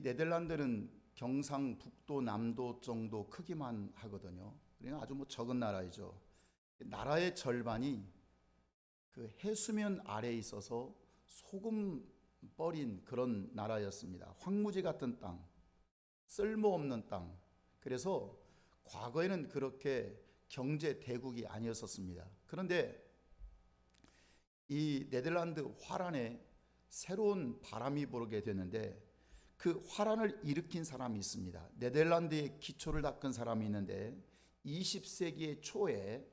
이 네덜란드는 경상북도 남도 정도 크기만 하거든요. 그러니까 아주 적은 나라이죠. 나라의 절반이 그 해수면 아래에 있어서 소금 뻘인 그런 나라였습니다. 황무지 같은 땅, 쓸모없는 땅. 그래서 과거에는 그렇게 경제 대국이 아니었었습니다. 그런데 이 네덜란드 화란에 새로운 바람이 불게 되는데 그 화란을 일으킨 사람이 있습니다. 네덜란드의 기초를 닦은 사람이 있는데 20세기 초에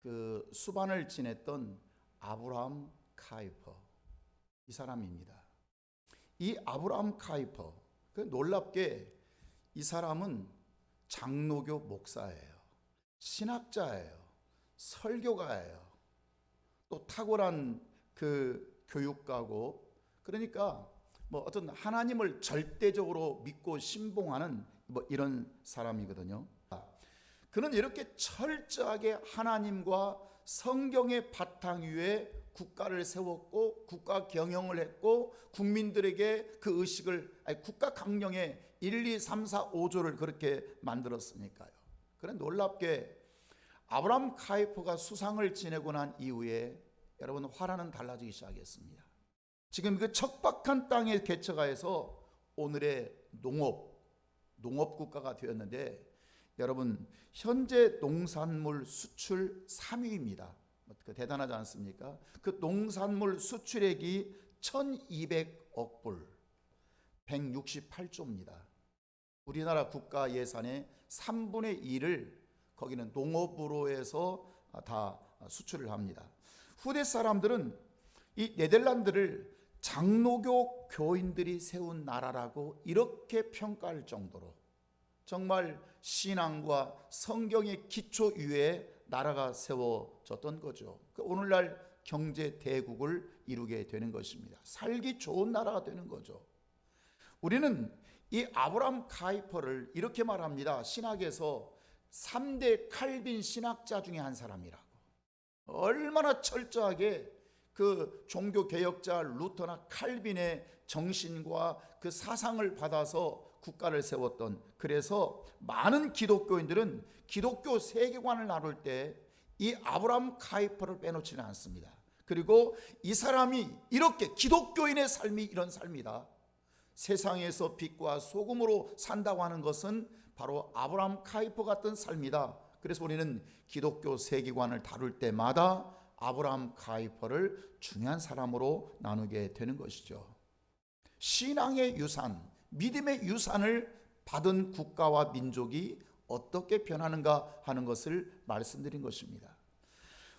그 수반을 지냈던 아브라함 카이퍼, 이 사람입니다. 이 아브라함 카이퍼, 놀랍게 이 사람은 장로교 목사예요. 신학자예요. 설교가예요. 또 탁월한 그 교육가고, 그러니까 어떤 하나님을 절대적으로 믿고 신봉하는 이런 사람이거든요. 그는 이렇게 철저하게 하나님과 성경의 바탕 위에 국가를 세웠고 국가 경영을 했고 국민들에게 그 의식을 국가 강령의 1, 2, 3, 4, 5조를 그렇게 만들었으니까요. 그런 놀랍게 아브라함 카이퍼가 수상을 지내고 난 이후에 여러분 화란은 달라지기 시작했습니다. 지금 그 척박한 땅에 개척하여서 오늘의 농업 국가가 되었는데 여러분 현재 농산물 수출 3위입니다. 대단하지 않습니까? 그 농산물 수출액이 1200억 불, 168조입니다. 우리나라 국가 예산의 3분의 1을 거기는 농업으로 해서 다 수출을 합니다. 후대 사람들은 이 네덜란드를 장로교 교인들이 세운 나라라고 이렇게 평가할 정도로 정말 신앙과 성경의 기초 위에 나라가 세워졌던 거죠. 오늘날 경제 대국을 이루게 되는 것입니다. 살기 좋은 나라가 되는 거죠. 우리는 이 아브라함 카이퍼를 이렇게 말합니다. 신학에서 3대 칼빈 신학자 중에 한 사람이라고. 얼마나 철저하게 그 종교 개혁자 루터나 칼빈의 정신과 그 사상을 받아서 국가를 세웠던, 그래서 많은 기독교인들은 기독교 세계관을 나눌 때 이 아브라함 카이퍼를 빼놓지는 않습니다. 그리고 이 사람이 이렇게 기독교인의 삶이 이런 삶이다, 세상에서 빛과 소금으로 산다고 하는 것은 바로 아브라함 카이퍼 같은 삶이다. 그래서 우리는 기독교 세계관을 다룰 때마다 아브라함 카이퍼를 중요한 사람으로 나누게 되는 것이죠. 신앙의 유산, 믿음의 유산을 받은 국가와 민족이 어떻게 변하는가 하는 것을 말씀드린 것입니다.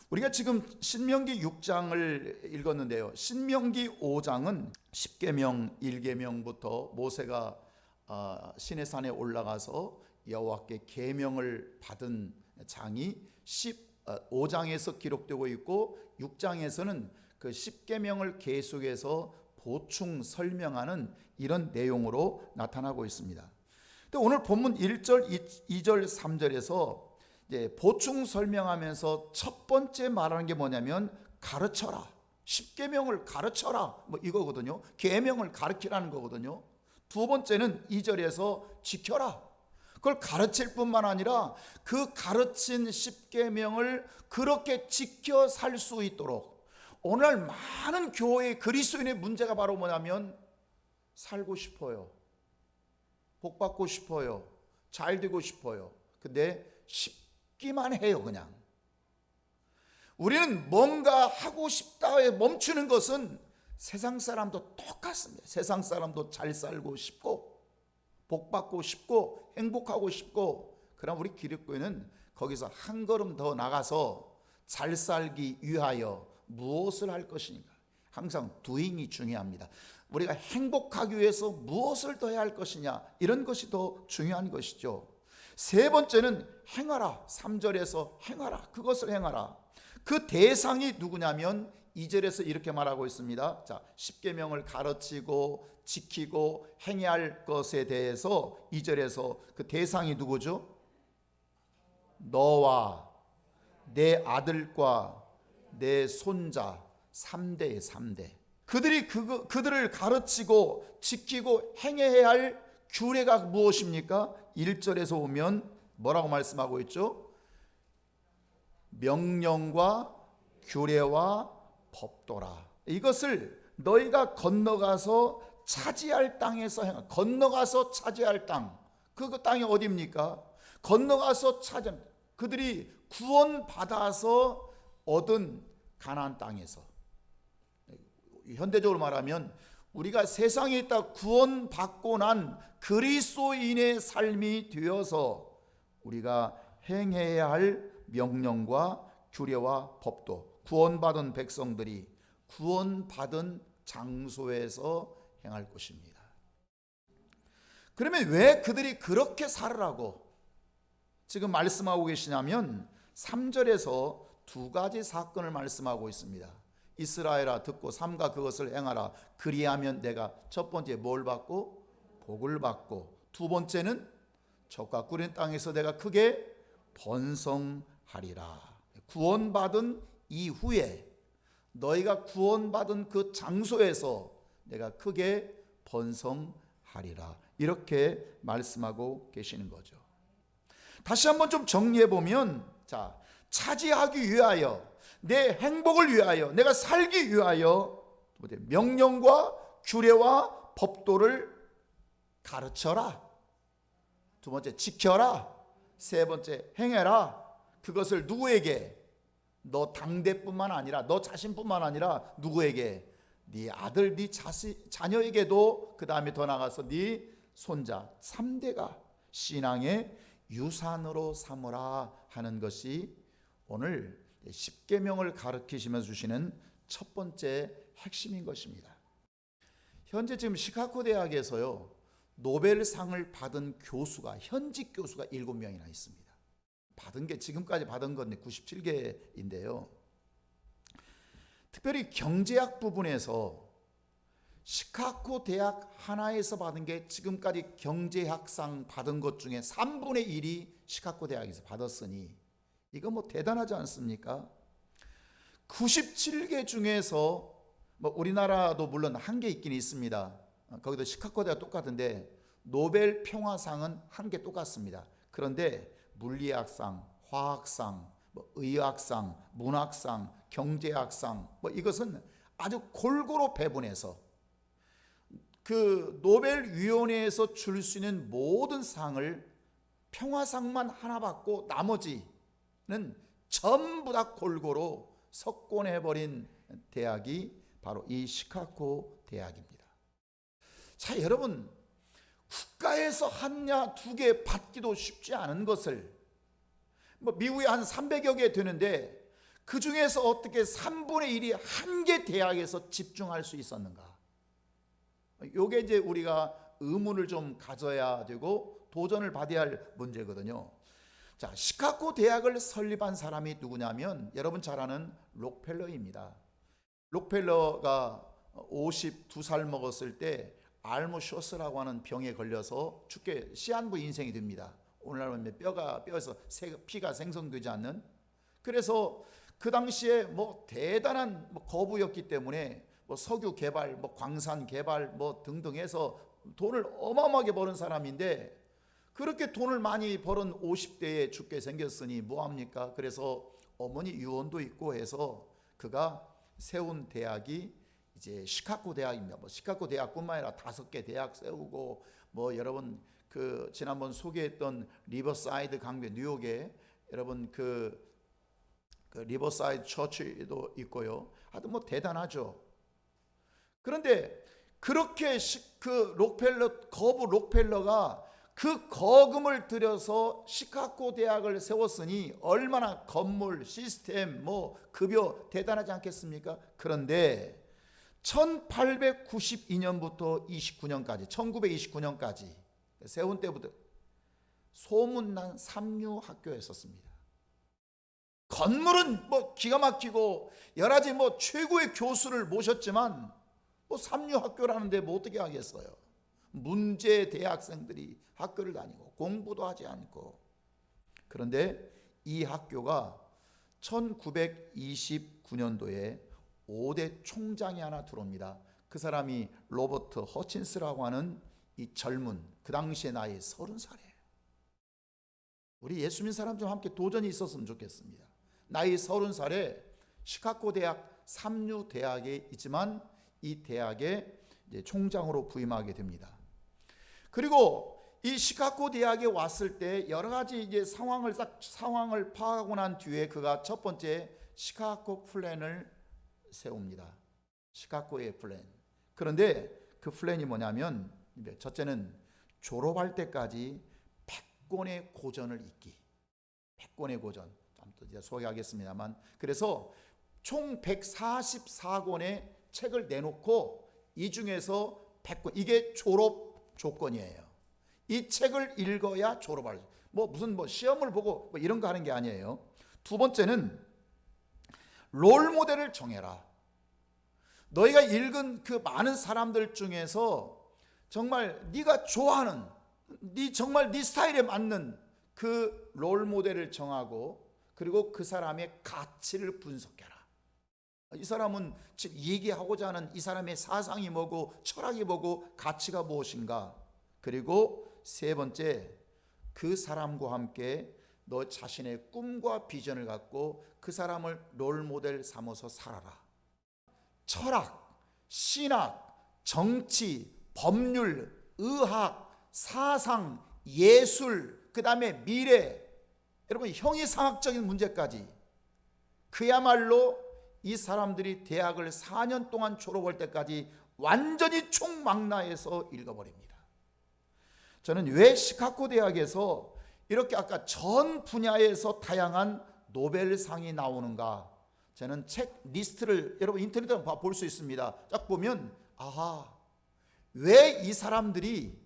우리가 지금 신명기 6장을 읽었는데요. 신명기 5장은 10계명 1계명부터 모세가 시내산에 올라가서 여호와께 계명을 받은 장이 15장에서 기록되고 있고 6장에서는 그 10계명을 계속해서 보충 설명하는 이런 내용으로 나타나고 있습니다. 근데 오늘 본문 1절, 2절, 3절에서 이제 보충 설명하면서 첫 번째 말하는 게 뭐냐면 가르쳐라. 10계명을 가르쳐라. 이거거든요. 계명을 가르치라는 거거든요. 두 번째는 2절에서 지켜라. 그걸 가르칠 뿐만 아니라 그 가르친 10계명을 그렇게 지켜 살 수 있도록. 오늘 많은 교회 그리스도인의 문제가 바로 뭐냐면 살고 싶어요. 복 받고 싶어요. 잘 되고 싶어요. 근데 쉽기만 해요, 그냥. 우리는 뭔가 하고 싶다에 멈추는 것은 세상 사람도 똑같습니다. 세상 사람도 잘 살고 싶고 복 받고 싶고 행복하고 싶고, 그럼 우리 기독교인은 거기서 한 걸음 더 나가서 잘 살기 위하여 무엇을 할 것인가, 항상 doing이 중요합니다. 우리가 행복하기 위해서 무엇을 더 해야 할 것이냐, 이런 것이 더 중요한 것이죠. 세 번째는 행하라. 3절에서 행하라. 그것을 행하라. 그 대상이 누구냐면 2절에서 이렇게 말하고 있습니다. 자, 10계명을 가르치고 지키고 행해야 할 것에 대해서 2절에서 그 대상이 누구죠? 너와 내 아들과 내 손자, 3대에 3대. 그들을 가르치고 지키고 행해야 할 규례가 무엇입니까? 1절에서 보면 뭐라고 말씀하고 있죠? 명령과 규례와 법도라. 이것을 너희가 건너가서 차지할 땅에서 건너가서 차지할 땅. 그 땅이 어디입니까? 건너가서 그들이 구원받아서 얻은 가나안 땅에서, 현대적으로 말하면 우리가 세상에 있다 구원받고 난 그리스도인의 삶이 되어서 우리가 행해야 할 명령과 규례와 법도, 구원받은 백성들이 구원받은 장소에서 행할 것입니다. 그러면 왜 그들이 그렇게 살으라고 지금 말씀하고 계시냐면 3절에서 두 가지 사건을 말씀하고 있습니다. 이스라엘아 듣고 삼가 그것을 행하라. 그리하면 내가 첫 번째 뭘 받고? 복을 받고, 두 번째는 젖과 꿀인 땅에서 내가 크게 번성하리라. 구원받은 이후에 너희가 구원받은 그 장소에서 내가 크게 번성하리라. 이렇게 말씀하고 계시는 거죠. 다시 한번 좀 정리해 보면, 자, 차지하기 위하여, 내 행복을 위하여, 내가 살기 위하여 명령과 규례와 법도를 가르쳐라. 두 번째 지켜라. 세 번째 행해라. 그것을 누구에게? 너 당대뿐만 아니라, 너 자신뿐만 아니라 누구에게? 네 아들, 네 자녀에게도, 그 다음에 더 나가서 네 손자 3대가 신앙의 유산으로 삼으라 하는 것이 오늘 십계명을 가르치시면서 주시는 첫 번째 핵심인 것입니다. 현재 지금 시카고 대학에서요, 노벨상을 받은 교수가, 현직 교수가 7명이나 있습니다. 받은 게, 지금까지 받은 건 97개인데요. 특별히 경제학 부분에서 시카고 대학 하나에서 받은 게 지금까지 경제학상 받은 것 중에 3분의 1이 시카고 대학에서 받았으니 이거 뭐 대단하지 않습니까? 97개 중에서 뭐 우리나라도 물론 한 개 있긴 있습니다. 거기도 시카고 대학 똑같은데 노벨 평화상은 한 개 똑같습니다. 그런데 물리학상, 화학상, 뭐 의학상, 문학상, 경제학상, 뭐 이것은 아주 골고루 배분해서 그 노벨위원회에서 줄 수 있는 모든 상을 평화상만 하나 받고 나머지는 전부 다 골고루 석권해버린 대학이 바로 이 시카고 대학입니다. 자, 여러분, 국가에서 하나 두 개 받기도 쉽지 않은 것을, 뭐 미국에 한 300여 개 되는데 그 중에서 어떻게 3분의 1이 한 개 대학에서 집중할 수 있었는가? 요게 이제 우리가 의문을 좀 가져야 되고 도전을 받아야 할 문제거든요. 자, 시카고 대학을 설립한 사람이 누구냐면 여러분 잘 아는 록펠러입니다. 록펠러가 52살 먹었을 때 알무쇼스라고 하는 병에 걸려서 죽게 시한부 인생이 됩니다. 오늘날은 뼈에서 피가 생성되지 않는. 그래서 그 당시에 뭐 대단한 거부였기 때문에 뭐 석유 개발, 뭐 광산 개발 뭐 등등 해서 돈을 어마어마하게 버는 사람인데, 그렇게 돈을 많이 벌은 50대에 죽게 생겼으니 뭐합니까? 그래서 어머니 유언도 있고 해서 그가 세운 대학이 이제 시카고 대학입니다. 뭐 시카고 대학뿐만 아니라 5개 대학 세우고, 뭐 여러분 그 지난번 소개했던 리버사이드 강변 뉴욕에 여러분 그 리버사이드 처치도 있고요. 하여튼 뭐 대단하죠. 그런데 그렇게 그 록펠러가 그 거금을 들여서 시카고 대학을 세웠으니 얼마나 건물, 시스템, 뭐 급여 대단하지 않겠습니까? 그런데 1892년부터 29년까지, 1929년까지 세운 때부터 소문난 삼류학교였었습니다. 건물은 뭐 기가 막히고 여러 가지 뭐 최고의 교수를 모셨지만 뭐 삼류학교라는데 뭐 어떻게 하겠어요? 문제 대학생들이 학교를 다니고 공부도 하지 않고. 그런데 이 학교가 1929년도에 5대 총장이 하나 들어옵니다. 그 사람이 로버트 허친스라고 하는 이 젊은, 그 당시의 나이 30살이에요. 우리 예수 믿는 사람 좀 함께 도전이 있었으면 좋겠습니다. 나이 30살에 시카고 대학 삼류 대학에 있지만 이 대학의 이제 총장으로 부임하게 됩니다. 그리고 이 시카고 대학에 왔을 때 여러 가지 이제 상황을 파악하고 난 뒤에 그가 첫 번째 시카고 플랜을 세웁니다. 시카고의 플랜. 그런데 그 플랜이 뭐냐면, 첫째는 졸업할 때까지 100권의 고전을 읽기. 100권의 고전. 또 이제 소개하겠습니다만, 그래서 총 144권의 책을 내놓고 이 중에서 100권, 이게 졸업 조건이에요. 이 책을 읽어야 졸업할, 무슨 시험을 보고 이런 거 하는 게 아니에요. 두 번째는 롤 모델을 정해라. 너희가 읽은 그 많은 사람들 중에서 정말 네가 좋아하는, 정말 네 스타일에 맞는 그 롤 모델을 정하고, 그리고 그 사람의 가치를 분석해라. 이 사람은 지금 얘기하고자 하는 이 사람의 사상이 뭐고 철학이 뭐고 가치가 무엇인가. 그리고 세 번째, 그 사람과 함께 너 자신의 꿈과 비전을 갖고 그 사람을 롤 모델 삼아서 살아라. 철학, 신학, 정치, 법률, 의학, 사상, 예술, 그 다음에 미래, 여러분 형이상학적인 문제까지, 그야말로 이 사람들이 대학을 4년 동안 졸업할 때까지 완전히 총망라해서 읽어버립니다. 저는 왜 시카고 대학에서 이렇게 아까 전 분야에서 다양한 노벨상이 나오는가, 저는 책 리스트를 여러분 인터넷에 볼 수 있습니다. 딱 보면 왜 이 사람들이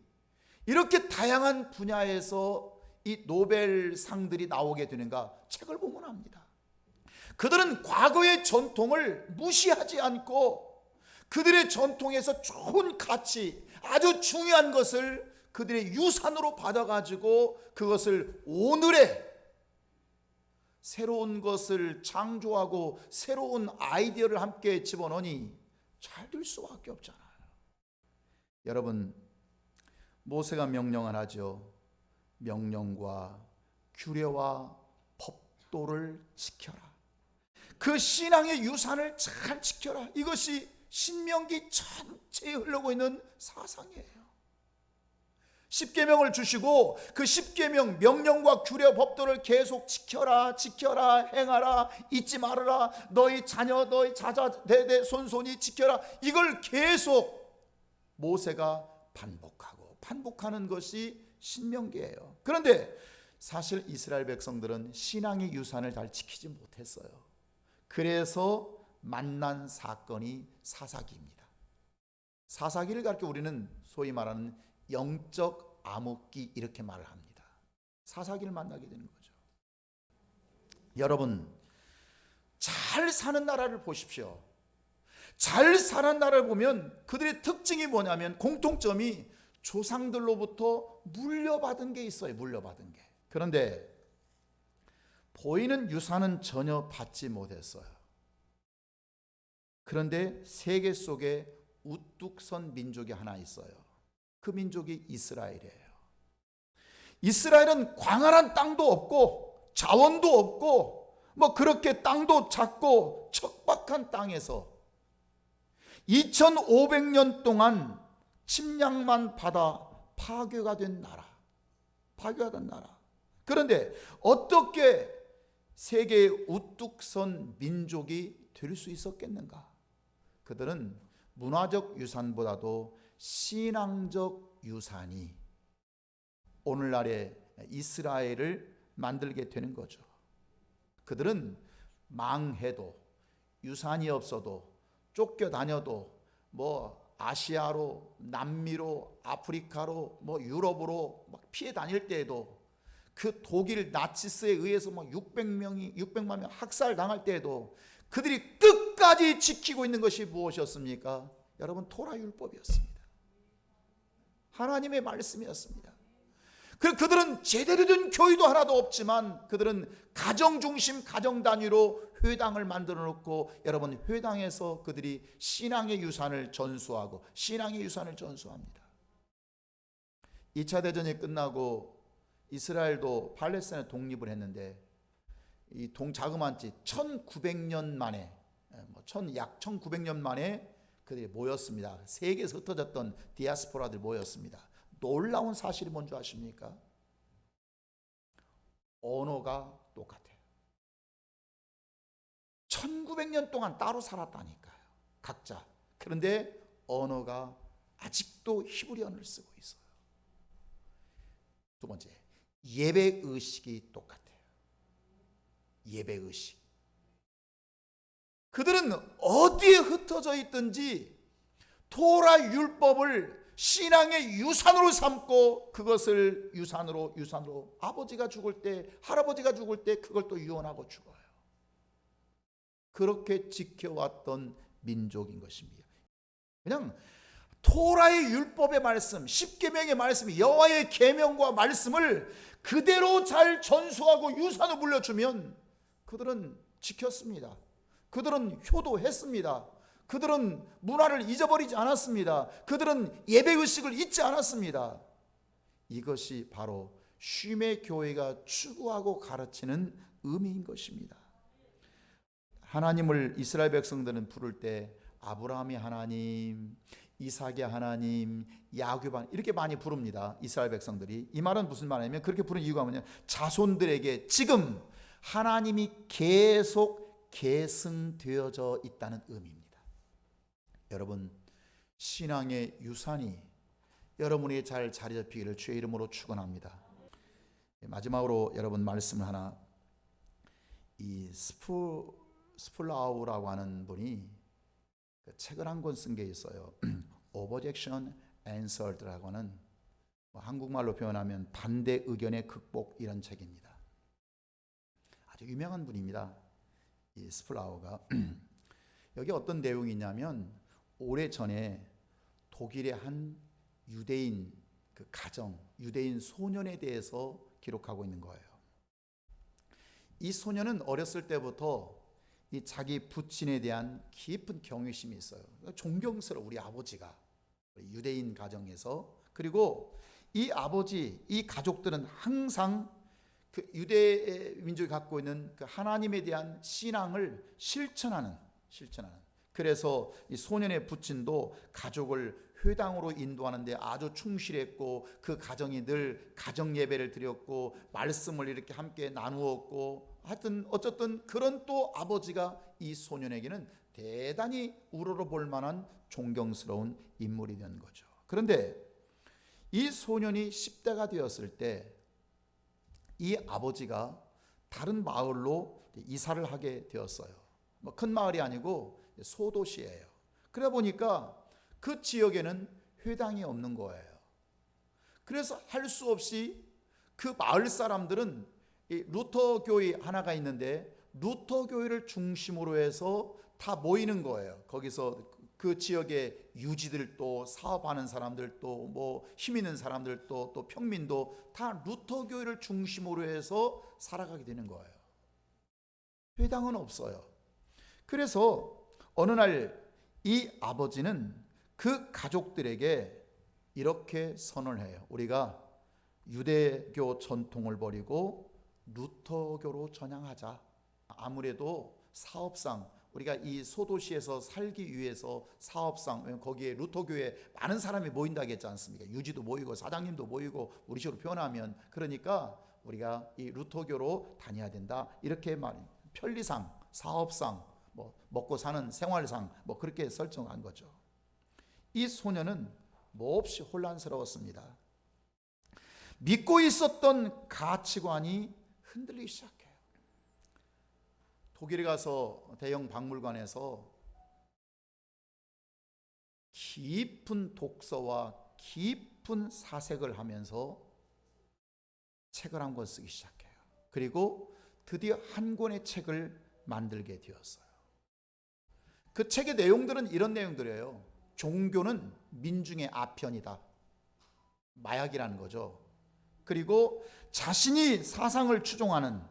이렇게 다양한 분야에서 이 노벨상들이 나오게 되는가, 책을 보면 압니다. 그들은 과거의 전통을 무시하지 않고 그들의 전통에서 좋은 가치, 아주 중요한 것을 그들의 유산으로 받아가지고 그것을 오늘의 새로운 것을 창조하고 새로운 아이디어를 함께 집어넣으니 잘 될 수밖에 없잖아요. 여러분, 모세가 명령을 하죠. 명령과 규례와 법도를 지켜라. 그 신앙의 유산을 잘 지켜라. 이것이 신명기 전체에 흐르고 있는 사상이에요. 십계명을 주시고 그 십계명, 명령과 규례, 법도를 계속 지켜라, 행하라, 잊지 말아라. 너희 자녀, 너희 자자, 대대 손손이 지켜라. 이걸 계속 모세가 반복하는 것이 신명기예요. 그런데 사실 이스라엘 백성들은 신앙의 유산을 잘 지키지 못했어요. 그래서 만난 사건이 사사기입니다. 사사기를 가르쳐 우리는 소위 말하는 영적 암흑기 이렇게 말을 합니다. 사사기를 만나게 되는 거죠. 여러분, 잘 사는 나라를 보십시오. 잘 사는 나라를 보면 그들의 특징이 뭐냐면, 공통점이 조상들로부터 물려받은 게 있어요. 물려받은 게. 그런데 보이는 유산은 전혀 받지 못했어요. 그런데 세계 속에 우뚝 선 민족이 하나 있어요. 그 민족이 이스라엘이에요. 이스라엘은 광활한 땅도 없고 자원도 없고 그렇게 땅도 작고 척박한 땅에서 2500년 동안 침략만 받아 파괴된 나라. 그런데 어떻게 세계의 우뚝 선 민족이 될 수 있었겠는가? 그들은 문화적 유산보다도 신앙적 유산이 오늘날의 이스라엘을 만들게 되는 거죠. 그들은 망해도, 유산이 없어도, 쫓겨다녀도, 아시아로, 남미로, 아프리카로, 유럽으로 피해 다닐 때에도, 그 독일 나치스에 의해서 600만 명 학살 당할 때에도 그들이 끝까지 지키고 있는 것이 무엇이었습니까? 여러분, 토라 율법이었습니다. 하나님의 말씀이었습니다. 그들은 제대로 된 교회도 하나도 없지만 그들은 가정 중심, 가정 단위로 회당을 만들어 놓고, 여러분, 회당에서 그들이 신앙의 유산을 전수하고 신앙의 유산을 전수합니다. 2차 대전이 끝나고 이스라엘도 팔레스타인에 독립을 했는데, 이 자그마치 1900년 만에, 약 1900년 만에 그들이 모였습니다. 세계에서 흩어졌던 디아스포라들이 모였습니다. 놀라운 사실이 뭔지 아십니까? 언어가 똑같아요. 1900년 동안 따로 살았다니까요, 각자. 그런데 언어가 아직도 히브리어를 쓰고 있어요. 두 번째, 예배 의식이 똑같아요. 예배 의식. 그들은 어디에 흩어져 있든지 토라 율법을 신앙의 유산으로 삼고, 그것을 유산으로 아버지가 죽을 때, 할아버지가 죽을 때 그걸 또 유언하고 죽어요. 그렇게 지켜왔던 민족인 것입니다. 그냥 토라의 율법의 말씀, 십계명의 말씀, 여호와의 계명과 말씀을 그대로 잘 전수하고 유산을 물려주면 그들은 지켰습니다. 그들은 효도했습니다. 그들은 문화를 잊어버리지 않았습니다. 그들은 예배의식을 잊지 않았습니다. 이것이 바로 쉼의 교회가 추구하고 가르치는 의미인 것입니다. 하나님을 이스라엘 백성들은 부를 때 아브라함의 하나님, 이삭의 하나님, 야곱의 하나님, 이렇게 많이 부릅니다. 이스라엘 백성들이. 이 말은 무슨 말이냐면, 그렇게 부르는 이유가 뭐냐면 자손들에게 지금 하나님이 계속 계승되어져 있다는 의미입니다. 여러분, 신앙의 유산이 여러분이 잘 자리 잡히기를 주의 이름으로 축원합니다. 마지막으로 여러분 말씀을 하나, 이 스플라우라고 하는 분이 책을 한 권 쓴 게 있어요. Objection Answered라고 하는, 한국말로 표현하면 반대 의견의 극복, 이런 책입니다. 아주 유명한 분입니다, 이 스플라우가. 여기 어떤 내용이 있냐면, 오래전에 독일의 한 유대인 그 가정, 유대인 소년에 대해서 기록하고 있는 거예요. 이 소년은 어렸을 때부터 이 자기 부친에 대한 깊은 경외심이 있어요. 존경스러워, 우리 아버지가, 유대인 가정에서. 그리고 이 아버지, 이 가족들은 항상 그 유대 민족이 갖고 있는 그 하나님에 대한 신앙을 실천하는. 그래서 이 소년의 부친도 가족을 회당으로 인도하는데 아주 충실했고, 그 가정이 늘 가정 예배를 드렸고, 말씀을 이렇게 함께 나누었고, 하여튼 어쨌든 그런 또 아버지가 이 소년에게는 대단히 우러러 볼 만한 존경스러운 인물이 된 거죠. 그런데 이 소년이 10대가 되었을 때 이 아버지가 다른 마을로 이사를 하게 되었어요. 큰 마을이 아니고 소도시예요. 그러다 보니까 그 지역에는 회당이 없는 거예요. 그래서 할 수 없이 그 마을 사람들은 루터 교회 하나가 있는데, 루터 교회를 중심으로 해서 다 모이는 거예요. 거기서 그 지역의 유지들도, 사업하는 사람들도, 뭐 힘 있는 사람들도, 또 평민도 다 루터 교회를 중심으로 해서 살아가게 되는 거예요. 회당은 없어요. 그래서 어느 날 이 아버지는 그 가족들에게 이렇게 선언을 해요. 우리가 유대교 전통을 버리고 루터교로 전향하자. 아무래도 사업상, 우리가 이 소도시에서 살기 위해서 사업상, 거기에 루터교에 많은 사람이 모인다고 했지 않습니까? 유지도 모이고 사장님도 모이고, 우리 식으로 표현하면, 그러니까 우리가 이 루터교로 다녀야 된다, 이렇게 편리상, 사업상, 먹고 사는 생활상 그렇게 설정한 거죠. 이 소년은 몹시 혼란스러웠습니다. 믿고 있었던 가치관이 흔들리기 시작해요. 독일에 가서 대형 박물관에서 깊은 독서와 깊은 사색을 하면서 책을 한 권 쓰기 시작해요. 그리고 드디어 한 권의 책을 만들게 되었어요. 그 책의 내용들은 이런 내용들이에요. 종교는 민중의 아편이다. 마약이라는 거죠. 그리고 자신이 사상을 추종하는,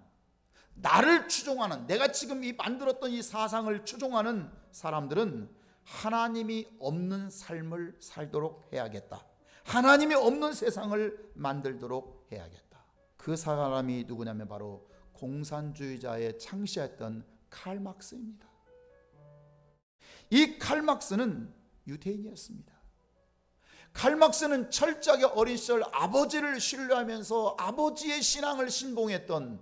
나를 추종하는, 내가 지금 이 만들었던 이 사상을 추종하는 사람들은 하나님이 없는 삶을 살도록 해야겠다. 하나님이 없는 세상을 만들도록 해야겠다. 그 사람이 누구냐면 바로 공산주의자의 창시했던 칼 막스입니다. 이 칼 막스는 유대인이었습니다. 칼 막스는 철저하게 어린 시절 아버지를 신뢰하면서 아버지의 신앙을 신봉했던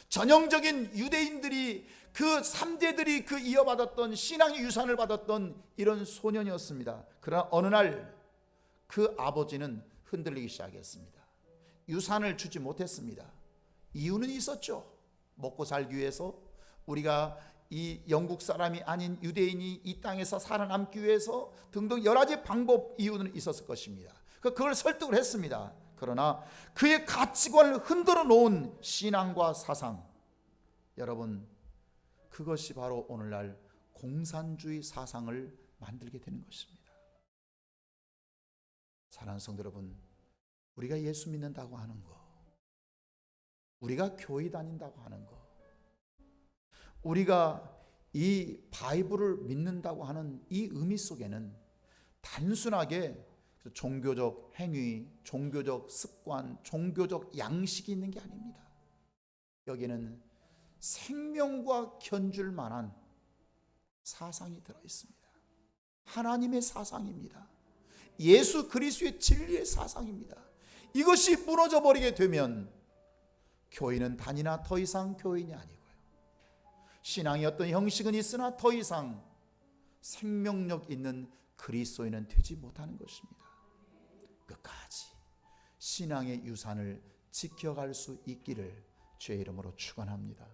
전형적인 유대인들이 그 3대들이 그 이어받았던 신앙의 유산을 받았던 이런 소년이었습니다. 그러나 어느 날 그 아버지는 흔들리기 시작했습니다. 유산을 주지 못했습니다. 이유는 있었죠. 먹고 살기 위해서, 우리가 이 영국 사람이 아닌 유대인이 이 땅에서 살아남기 위해서 등등 여러 가지 방법, 이유는 있었을 것입니다. 그걸 설득을 했습니다. 그러나 그의 가치관을 흔들어 놓은 신앙과 사상, 여러분, 그것이 바로 오늘날 공산주의 사상을 만들게 되는 것입니다. 사랑하는 성도 여러분, 우리가 예수 믿는다고 하는 거, 우리가 교회 다닌다고 하는 거, 우리가 이 바이블을 믿는다고 하는 이 의미 속에는 단순하게 종교적 행위, 종교적 습관, 종교적 양식이 있는 게 아닙니다. 여기는 생명과 견줄 만한 사상이 들어 있습니다. 하나님의 사상입니다. 예수 그리스도의 진리의 사상입니다. 이것이 무너져 버리게 되면 교인은 단이나 더 이상 교인이 아니고요, 신앙의 어떤 형식은 있으나 더 이상 생명력 있는 그리스도인은 되지 못하는 것입니다. 끝까지 신앙의 유산을 지켜갈 수 있기를 주의 이름으로 축원합니다.